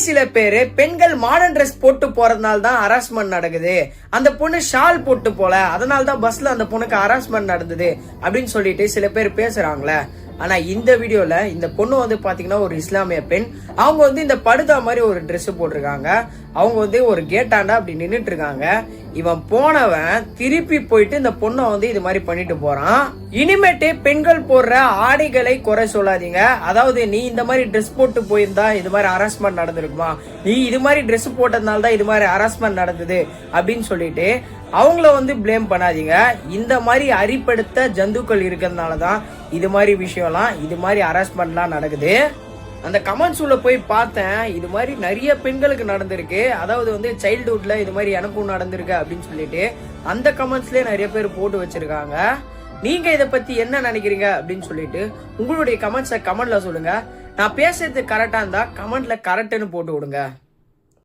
சில பேரு பெண்கள் மாடர்ன் ட்ரெஸ் போட்டு போறதுனால தான் ஹராஸ்மெண்ட் நடக்குது, அந்த பொண்ணு ஷால் போட்டு போல அதனால தான் பஸ்ல அந்த பொண்ணுக்கு ஹராஸ்மெண்ட் நடந்தது அப்படின்னு சொல்லிட்டு சில பேர் பேசுறாங்களே. ஆனா இந்த வீடியோல இந்த பொண்ணு வந்து பாத்தீங்கன்னா ஒரு இஸ்லாமிய பெண். அவங்க வந்து இந்த படுதா மாதிரி ஒரு ட்ரெஸ் போட்டிருக்காங்க. அவங்க வந்து ஒரு கேட்டாண்டா அப்படி நின்னுட்டு இருக்காங்க. இவன் போனவன் திருப்பி போயிட்டு இந்த பொண்ணை வந்து இது மாதிரி பண்ணிட்டு போறான். இனிமேட்டு பெண்கள் போடுற ஆடைகளை குறை சொல்லாதீங்க. அதாவது நீ இந்த மாதிரி ட்ரெஸ் போட்டு போயிருந்தா இது மாதிரி ஹராஸ்மெண்ட் நடந்திருக்குமா, நீ இது மாதிரி ட்ரெஸ் போட்டதுனால தான் இது மாதிரி ஹராஸ்மெண்ட் நடந்தது அப்படின்னு சொல்லிட்டு அவங்கள வந்து பிளேம் பண்ணாதீங்க. இந்த மாதிரி அரிப்படுத்த ஜந்துக்கள் இருக்கிறதுனாலதான் இது மாதிரி விஷயம்லாம், இது மாதிரி ஹராஸ்மெண்ட்லாம் நடக்குது. அந்த கமெண்ட்ஸ் உள்ள போய் பார்த்தேன், இது மாதிரி நிறைய பெண்களுக்கு நடந்திருக்கு. அதாவது வந்து சைல்ட்ஹுட்ல இது மாதிரி எனக்கும் நடந்திருக்கு அப்படின்னு சொல்லிட்டு அந்த கமெண்ட்ஸ்லயே நிறைய பேர் போட்டு வச்சிருக்காங்க. நீங்க இதை பத்தி என்ன நினைக்கிறீங்க அப்படின்னு சொல்லிட்டு உங்களுடைய கமெண்ட்ஸை கமெண்ட்ல சொல்லுங்க. நான் பேசுறது கரெக்டா இருந்தா கமெண்ட்ல கரெக்ட்னு போட்டு விடுங்க.